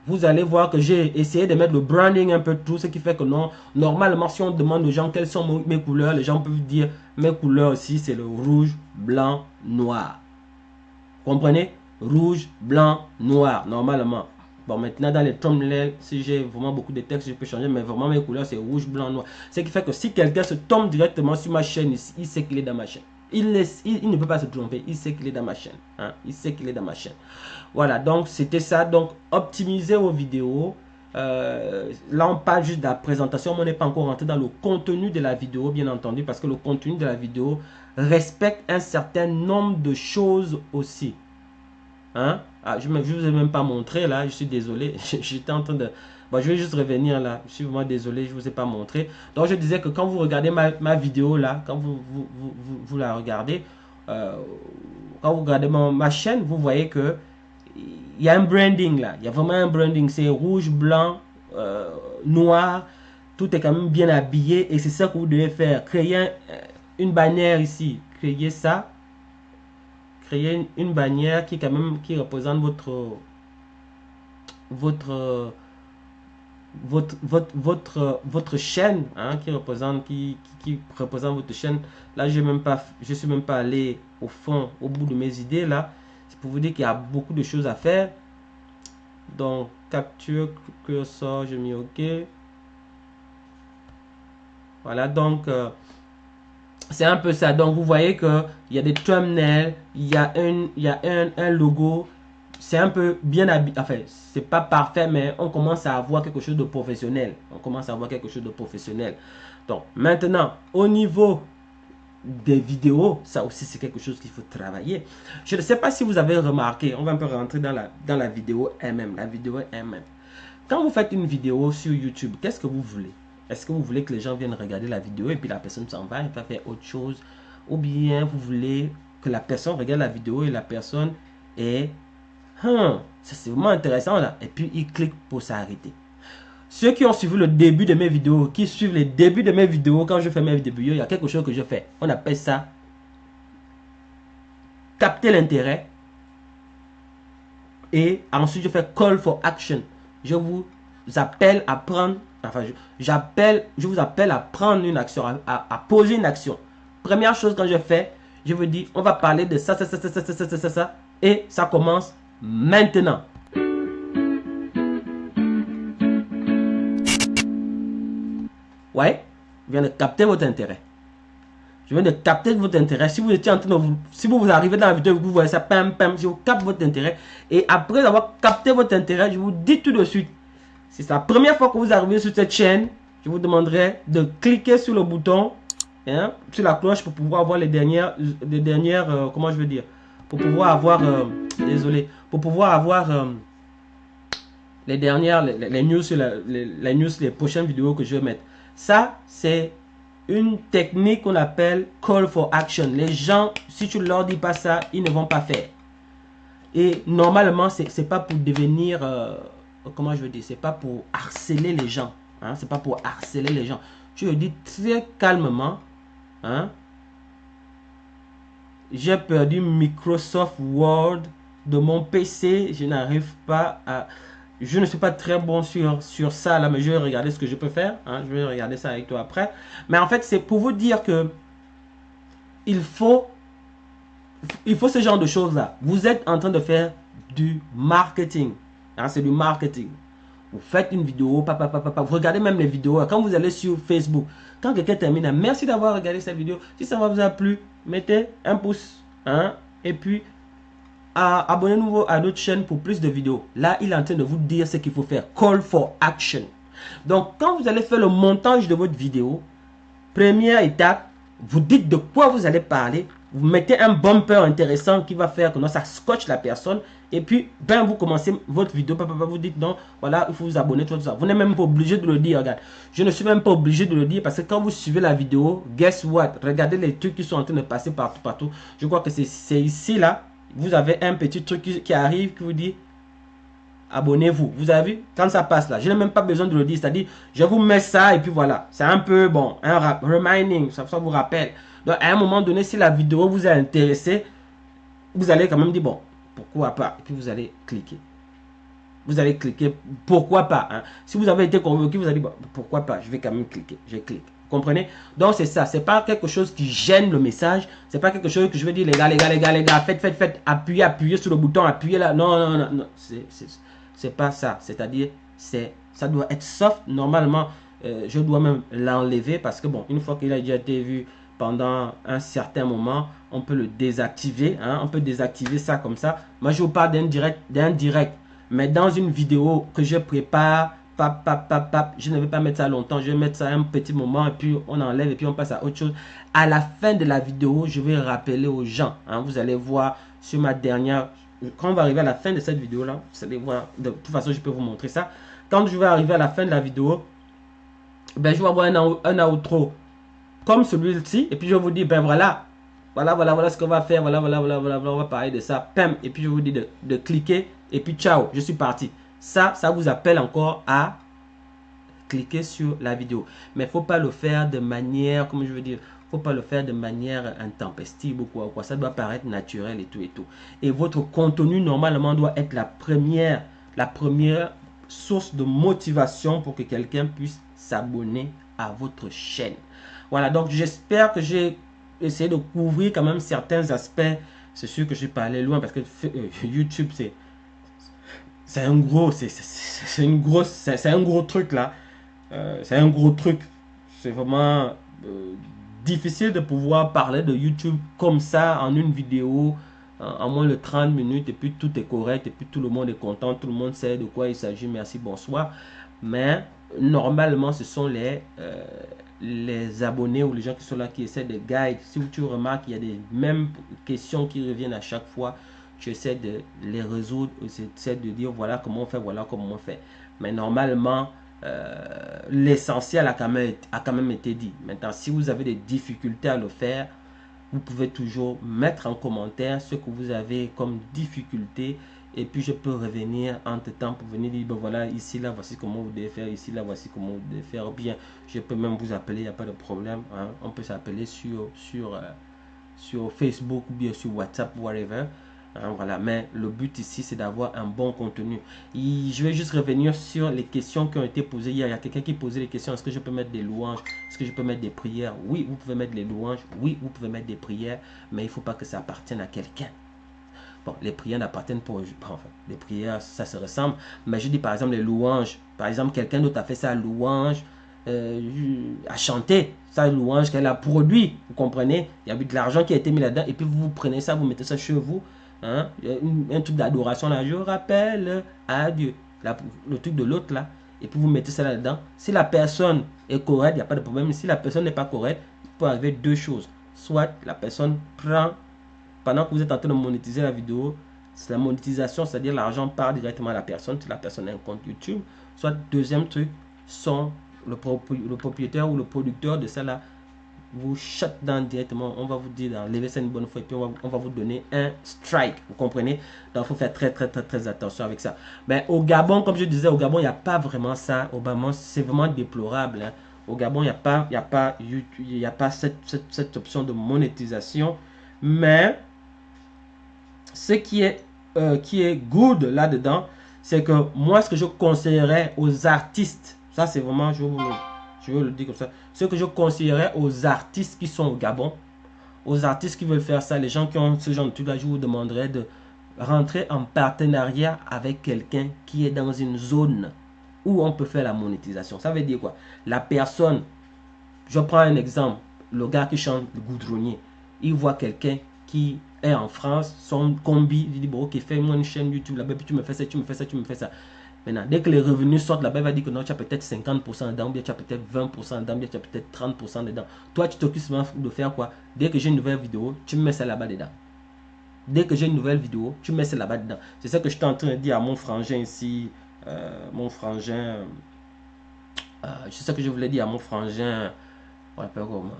A: vous allez voir que j'ai essayé de mettre le branding un peu tout, ce qui fait que non, normalement, si on demande aux gens quelles sont mes couleurs, les gens peuvent dire mes couleurs aussi, c'est le rouge, blanc, noir. Comprenez? Rouge, blanc, noir, normalement. Bon, maintenant, dans les thumbnails, si j'ai vraiment beaucoup de textes, je peux changer, mais vraiment, mes couleurs, c'est rouge, blanc, noir. Ce qui fait que si quelqu'un se tombe directement sur ma chaîne, il sait qu'il est dans ma chaîne. Il ne peut pas se tromper, il sait qu'il est dans ma chaîne. Hein? Il sait qu'il est dans ma chaîne. Voilà, donc c'était ça. Donc, optimiser vos vidéos. Là, on parle juste de la présentation, mais on n'est pas encore rentré dans le contenu de la vidéo, bien entendu, parce que le contenu de la vidéo respecte un certain nombre de choses aussi. Hein? Ah, je ne vous ai même pas montré là, je suis désolé. J'étais en train de... Bon, je vais juste revenir là. Je suis vraiment désolé, je ne vous ai pas montré. Donc, je disais que quand vous regardez ma vidéo là, quand vous la regardez, quand vous regardez ma chaîne, vous voyez que il y a un branding là. Il y a vraiment un branding. C'est rouge, blanc, noir. Tout est quand même bien habillé et c'est ça que vous devez faire. Créer une bannière ici. Créer ça. Créer une bannière qui quand même qui représente votre chaîne, hein, qui représente votre chaîne. Là, je suis même pas allé au fond, au bout de mes idées là. C'est pour vous dire qu'il y a beaucoup de choses à faire. Donc, capture, cursor, j'ai mis OK. Voilà, donc, c'est un peu ça. Donc, vous voyez qu'il y a des thumbnails, il y a un logo. C'est un peu bien habillé. Enfin, c'est pas parfait, mais on commence à avoir quelque chose de professionnel. On commence à avoir quelque chose de professionnel. Donc, maintenant, au niveau des vidéos, ça aussi c'est quelque chose qu'il faut travailler. Je ne sais pas si vous avez remarqué, on va un peu rentrer dans la vidéo elle-même. La vidéo elle-même. Quand vous faites une vidéo sur YouTube, qu'est-ce que vous voulez? Est-ce que vous voulez que les gens viennent regarder la vidéo et puis la personne s'en va et va faire autre chose? Ou bien vous voulez que la personne regarde la vidéo et la personne est... ça c'est vraiment intéressant là. Et puis il clique pour s'arrêter. Ceux qui ont suivi le début de mes vidéos, qui suivent les débuts de mes vidéos, quand je fais mes vidéos, il y a quelque chose que je fais. On appelle ça capter l'intérêt. Et ensuite, je fais call for action. Je vous appelle à prendre, enfin, je vous appelle à prendre une action, à poser une action. Première chose quand je fais, je vous dis, on va parler de ça, ça. Et ça commence maintenant. Ouais, je viens de capter votre intérêt. Je viens de capter votre intérêt. Si vous étiez en train de si vous arrivez dans la vidéo et que vous voyez ça, pam, je vous capte votre intérêt. Et après avoir capté votre intérêt, je vous dis tout de suite, si c'est la première fois que vous arrivez sur cette chaîne, je vous demanderai de cliquer sur le bouton, hein, sur la cloche pour pouvoir avoir les dernières comment je veux dire, pour pouvoir avoir, désolé, pour pouvoir avoir les dernières, les news sur les prochaines vidéos que je vais mettre. Ça, c'est une technique qu'on appelle call for action. Les gens, si tu leur dis pas ça, ils ne vont pas faire. Et normalement, c'est pas pour devenir, comment je veux dire, c'est pas pour harceler les gens. Hein, c'est pas pour harceler les gens. Tu le dis très calmement. Hein, j'ai perdu Microsoft Word de mon PC. Je n'arrive pas à... Je ne suis pas très bon sur ça là, mais je vais regarder ce que je peux faire. Hein, je vais regarder ça avec toi après. Mais en fait, c'est pour vous dire que il faut ce genre de choses là. Vous êtes en train de faire du marketing. Hein, c'est du marketing. Vous faites une vidéo, vous regardez même les vidéos. Quand vous allez sur Facebook, quand quelqu'un termine, merci d'avoir regardé cette vidéo. Si ça vous a plu, mettez un pouce. Hein, et puis, abonnez-vous à notre chaîne pour plus de vidéos. Là, il est en train de vous dire ce qu'il faut faire. Call for action. Donc, quand vous allez faire le montage de votre vidéo, première étape, vous dites de quoi vous allez parler. Vous mettez un bumper intéressant qui va faire que non, ça scotche la personne. Et puis, ben, vous commencez votre vidéo, vous dites non, voilà, il faut vous abonner, tout ça. Vous n'êtes même pas obligé de le dire, regarde. Je ne suis même pas obligé de le dire parce que quand vous suivez la vidéo, guess what? Regardez les trucs qui sont en train de passer partout, partout. Je crois que c'est ici, là. Vous avez un petit truc qui arrive qui vous dit abonnez-vous. Vous avez vu? Quand ça passe là, je n'ai même pas besoin de le dire. C'est-à-dire, je vous mets ça et puis voilà. C'est un peu, bon, un reminding, ça vous rappelle. Donc, à un moment donné, si la vidéo vous a intéressé, vous allez quand même dire, bon, pourquoi pas? Et puis, vous allez cliquer. Vous allez cliquer, pourquoi pas? Hein? Si vous avez été convaincu, vous allez dire, bon, pourquoi pas? Je vais quand même cliquer. Je clique. Vous comprenez? Donc, c'est ça. C'est pas quelque chose qui gêne le message. C'est pas quelque chose que je vais dire, les gars, faites, appuyez sur le bouton, appuyez là. Non. C'est pas ça. C'est-à-dire, ça doit être soft. Normalement, je dois même l'enlever parce que, bon, une fois qu'il a déjà été vu pendant un certain moment, on peut le désactiver. Hein? On peut désactiver ça comme ça. Moi, je vous parle d'un direct. Mais dans une vidéo que je prépare, je ne vais pas mettre ça longtemps. Je vais mettre ça un petit moment et puis on enlève et puis on passe à autre chose. À la fin de la vidéo, je vais rappeler aux gens. Hein? Vous allez voir sur ma dernière... Quand on va arriver à la fin de cette vidéo-là, vous allez voir. De toute façon, je peux vous montrer ça. Quand je vais arriver à la fin de la vidéo, ben, je vais avoir un outro comme celui-ci. Et puis, je vais vous dire, ben voilà ce qu'on va faire. Voilà, on va parler de ça. Pam. Et puis, je vous dis de cliquer. Et puis, ciao, je suis parti. Ça vous appelle encore à cliquer sur la vidéo. Mais il ne faut pas le faire de manière, comment je veux dire, faut pas le faire de manière intempestive ou quoi. Ça doit paraître naturel et tout et tout. Et votre contenu, normalement, doit être la première source de motivation pour que quelqu'un puisse s'abonner à votre chaîne. Voilà, donc j'espère que j'ai essayé de couvrir quand même certains aspects. C'est sûr que je suis pas allé loin parce que YouTube, c'est un gros, c'est un gros truc là. C'est un gros truc. C'est vraiment difficile de pouvoir parler de YouTube comme ça en une vidéo en moins de 30 minutes et puis tout est correct et puis tout le monde est content, tout le monde sait de quoi il s'agit, merci, bonsoir. Mais normalement ce sont les abonnés ou les gens qui sont là qui essaient de guide. Si tu remarques, il y a des mêmes questions qui reviennent à chaque fois. Tu essaies de les résoudre, tu essaies de dire voilà comment on fait, voilà comment on fait. Mais normalement, l'essentiel a quand même été dit. Maintenant, si vous avez des difficultés à le faire, vous pouvez toujours mettre en commentaire ce que vous avez comme difficulté. Et puis, je peux revenir entre temps pour venir dire, ben voilà, ici, là, voici comment vous devez faire. Ici, là, voici comment vous devez faire. Bien, je peux même vous appeler, il n'y a pas de problème. Hein. On peut s'appeler sur Facebook ou bien sur WhatsApp, whatever. Hein, voilà, mais le but ici, c'est d'avoir un bon contenu. Je vais juste revenir sur les questions qui ont été posées hier. Il y a quelqu'un qui posait les questions. Est-ce que je peux mettre des louanges? Est-ce que je peux mettre des prières? Oui, vous pouvez mettre les louanges. Oui, vous pouvez mettre des prières. Mais il ne faut pas que ça appartienne à quelqu'un. Bon, les prières n'appartiennent pas aux... Enfin, les prières, ça se ressemble. Mais je dis par exemple les louanges. Par exemple, quelqu'un d'autre a fait sa louange, a chanté sa louange qu'elle a produit. Vous comprenez? Il y a eu de l'argent qui a été mis là-dedans. Et puis vous prenez ça, vous mettez ça chez vous. Hein? Un truc d'adoration là, je rappelle à Dieu, le truc de l'autre là, et puis vous mettez ça là-dedans. Si la personne est correcte, il n'y a pas de problème. Si la personne n'est pas correcte, il peut arriver deux choses. Soit la personne prend, pendant que vous êtes en train de monétiser la vidéo, c'est la monétisation, c'est-à-dire l'argent part directement à la personne, si la personne a un compte YouTube. Soit deuxième truc, le propriétaire ou le producteur de ça là vous shut down directement. On va vous dire d'enlever ça une bonne fois et puis on va vous donner un strike. Vous comprenez? Donc il faut faire très attention avec ça. Mais au Gabon, comme je disais, au Gabon, il n'y a pas vraiment ça. Au Gabon, c'est vraiment déplorable. Hein. Au Gabon, il n'y a pas cette option de monétisation. Mais ce qui est good là-dedans, c'est que moi, ce que je conseillerais aux artistes, ça c'est vraiment, je veux le dire comme ça, ce que je conseillerais aux artistes qui sont au Gabon, aux artistes qui veulent faire ça, les gens qui ont ce genre de truc là, je vous demanderais de rentrer en partenariat avec quelqu'un qui est dans une zone où on peut faire la monétisation. Ça veut dire quoi? La personne, je prends un exemple, le gars qui chante le goudronnier, il voit quelqu'un qui est en France, son combi, il dit bon ok, fais-moi une chaîne YouTube là-bas, puis tu me fais ça, tu me fais ça, tu me fais ça. Maintenant, dès que les revenus sortent là-bas, il va dire que non, tu as peut-être 50% dedans, ou bien tu as peut-être 20% dedans, ou bien tu as peut-être 30% dedans. Toi, tu t'occupes seulement de faire quoi? Dès que j'ai une nouvelle vidéo, tu me mets ça là-bas dedans. Dès que j'ai une nouvelle vidéo, tu mets ça là-bas dedans. C'est ça que je suis en train de dire à mon frangin ici. Mon frangin. C'est ça que je voulais dire à mon frangin. On l'appelle comment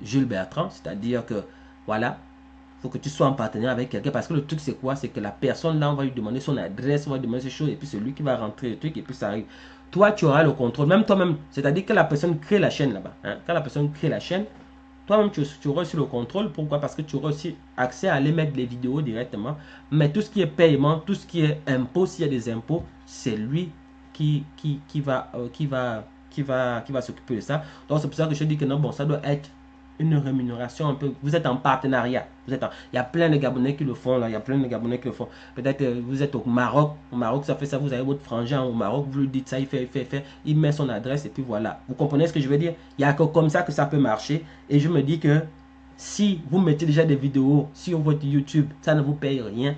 A: Jules Bertrand. C'est-à-dire que, voilà, il faut que tu sois en partenariat avec quelqu'un. Parce que le truc, c'est quoi? C'est que la personne là, on va lui demander son adresse, on va lui demander ces choses. Et puis c'est lui qui va rentrer le truc. Et puis ça arrive. Toi, tu auras le contrôle. Même toi-même. C'est-à-dire que la personne crée la chaîne là-bas. Hein? Quand la personne crée la chaîne, toi-même, tu auras aussi le contrôle. Pourquoi? Parce que tu auras aussi accès à aller mettre les vidéos directement. Mais tout ce qui est paiement, tout ce qui est impôt, s'il y a des impôts, c'est lui qui va s'occuper de ça. Donc, c'est pour ça que je dis que non, bon, ça doit être une rémunération un peu. Vous êtes en partenariat. Il y a plein de Gabonais qui le font là. Il y a plein de Gabonais qui le font. Peut-être vous êtes au Maroc. Au Maroc, ça fait ça. Vous avez votre frangin au Maroc. Vous lui dites ça, il fait. Il met son adresse et puis voilà. Vous comprenez ce que je veux dire? Il y a que comme ça que ça peut marcher. Et je me dis que si vous mettez déjà des vidéos sur votre YouTube, ça ne vous paye rien.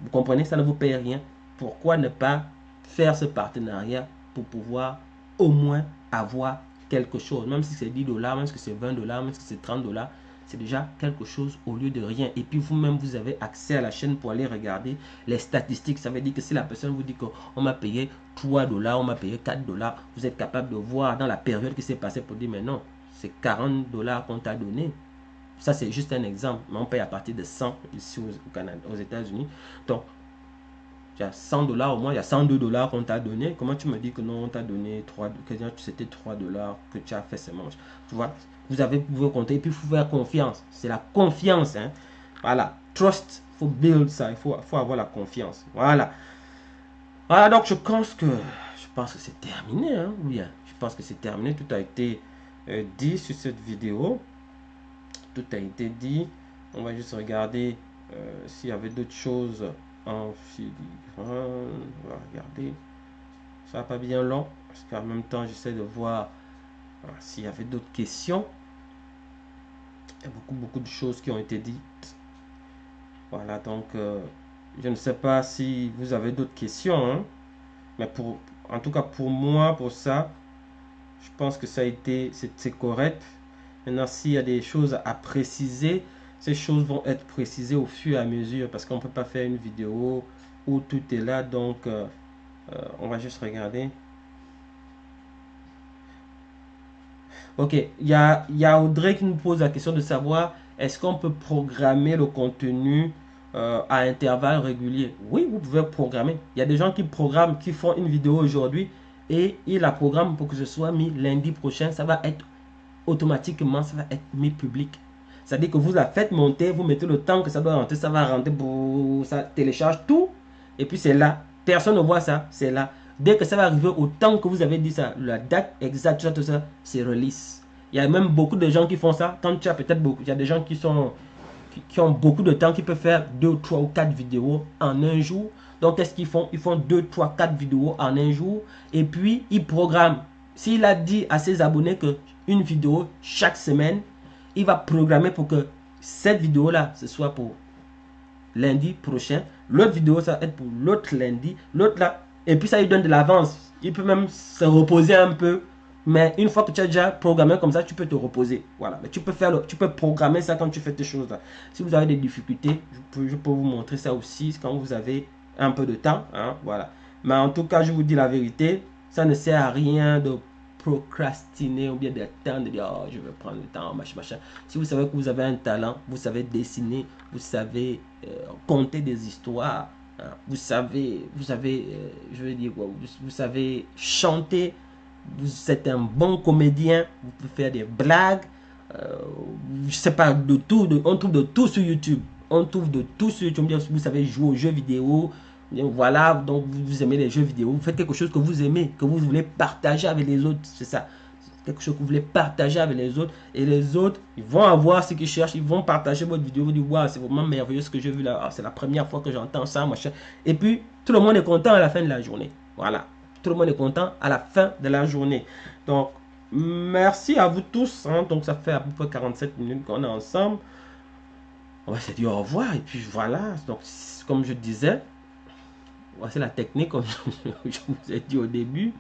A: Vous comprenez? Ça ne vous paye rien. Pourquoi ne pas faire ce partenariat pour pouvoir au moins avoir quelque chose, même si c'est 10 dollars, même si c'est 20 dollars, même si c'est 30 dollars, c'est déjà quelque chose au lieu de rien. Et puis vous-même, vous avez accès à la chaîne pour aller regarder les statistiques. Ça veut dire que si la personne vous dit qu'on m'a payé 3 dollars, on m'a payé 4 dollars, vous êtes capable de voir dans la période qui s'est passée pour dire, mais non, c'est 40 dollars qu'on t'a donné. Ça, c'est juste un exemple, mais on paye à partir de 100 ici au Canada, aux États-Unis. Donc, il y a 100 dollars au moins, il y a 102 dollars qu'on t'a donné. Comment tu me dis que non, on t'a donné 3, que c'était 3 dollars que tu as fait ces manches. Tu vois, vous pouvez compter et puis il faut faire confiance. C'est la confiance. Hein. Voilà, trust, il faut build ça, il faut avoir la confiance. Voilà. Voilà, donc je pense que c'est terminé. Hein, bien, je pense que c'est terminé. Tout a été dit sur cette vidéo. Tout a été dit. On va juste regarder s'il y avait d'autres choses en filigrane. On va regarder. Ça va pas bien long. Parce qu'en même temps, j'essaie de voir s'il y avait d'autres questions. Il y a beaucoup de choses qui ont été dites. Voilà, donc je ne sais pas si vous avez d'autres questions. Hein, mais en tout cas, pour moi, pour ça, je pense que ça a été, c'est correct. Maintenant, s'il y a des choses à préciser, ces choses vont être précisées au fur et à mesure parce qu'on ne peut pas faire une vidéo où tout est là. Donc, on va juste regarder. Ok, il y a Audrey qui nous pose la question de savoir est-ce qu'on peut programmer le contenu à intervalles réguliers. Oui, vous pouvez programmer. Il y a des gens qui programment, qui font une vidéo aujourd'hui et ils la programment pour que ce soit mis lundi prochain. Ça va être automatiquement, ça va être mis public. C'est-à-dire que vous la faites monter, vous mettez le temps que ça doit rentrer, ça va rentrer, ça télécharge tout. Et puis c'est là. Personne ne voit ça, c'est là. Dès que ça va arriver au temps que vous avez dit ça, la date exacte, tout ça, c'est release. Il y a même beaucoup de gens qui font ça. Quand tu as peut-être beaucoup, il y a des gens qui ont beaucoup de temps, qui peuvent faire 2, 3 ou 4 vidéos en un jour. Donc qu'est-ce qu'ils font? Ils font 2, 3, 4 vidéos en un jour. Et puis, ils programment. S'il a dit à ses abonnés que une vidéo chaque semaine, il va programmer pour que cette vidéo-là, ce soit pour lundi prochain. L'autre vidéo, ça va être pour l'autre lundi. L'autre là. Et puis ça lui donne de l'avance. Il peut même se reposer un peu. Mais une fois que tu as déjà programmé comme ça, tu peux te reposer. Voilà. Mais tu peux programmer ça quand tu fais tes choses là. Si vous avez des difficultés, je peux vous montrer ça aussi quand vous avez un peu de temps. Hein, voilà. Mais en tout cas, je vous dis la vérité. Ça ne sert à rien de procrastiner ou bien d'attendre de dire oh, je vais prendre le temps, machin. Si vous savez que vous avez un talent, vous savez dessiner, vous savez conter des histoires, hein, vous savez, je veux dire quoi, vous savez chanter, vous êtes un bon comédien, vous pouvez faire des blagues, je sais pas, de tout, on trouve de tout sur YouTube. On trouve de tout sur YouTube. Vous savez jouer aux jeux vidéo. Voilà, donc vous aimez les jeux vidéo. Vous faites quelque chose que vous aimez, que vous voulez partager avec les autres. C'est ça. Quelque chose que vous voulez partager avec les autres. Et les autres, ils vont avoir ce qu'ils cherchent. Ils vont partager votre vidéo. Ils vont dire, waouh, c'est vraiment merveilleux ce que j'ai vu là. Ah, c'est la première fois que j'entends ça, machin. Et puis, tout le monde est content à la fin de la journée. Voilà. Tout le monde est content à la fin de la journée. Donc, merci à vous tous. Hein. Donc, ça fait à peu près 47 minutes qu'on est ensemble. On va se dire au revoir. Et puis, voilà. Donc, comme je disais, Voici la technique, comme je vous ai dit au début.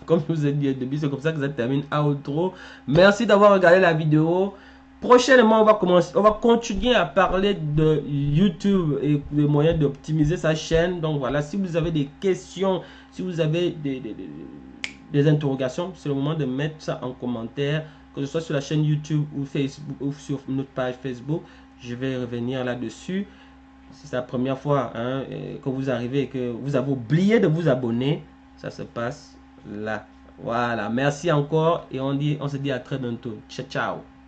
A: Comme je vous ai dit au début, c'est comme ça que ça termine outro. Merci d'avoir regardé la vidéo. Prochainement, on va continuer à parler de YouTube et des moyens d'optimiser sa chaîne. Donc voilà, si vous avez des questions, si vous avez des interrogations, c'est le moment de mettre ça en commentaire, que ce soit sur la chaîne YouTube ou Facebook ou sur notre page Facebook. Je vais revenir là-dessus. Si c'est la première fois que vous arrivez et que vous avez oublié de vous abonner, ça se passe là. Voilà, merci encore et on se dit à très bientôt. Ciao, ciao.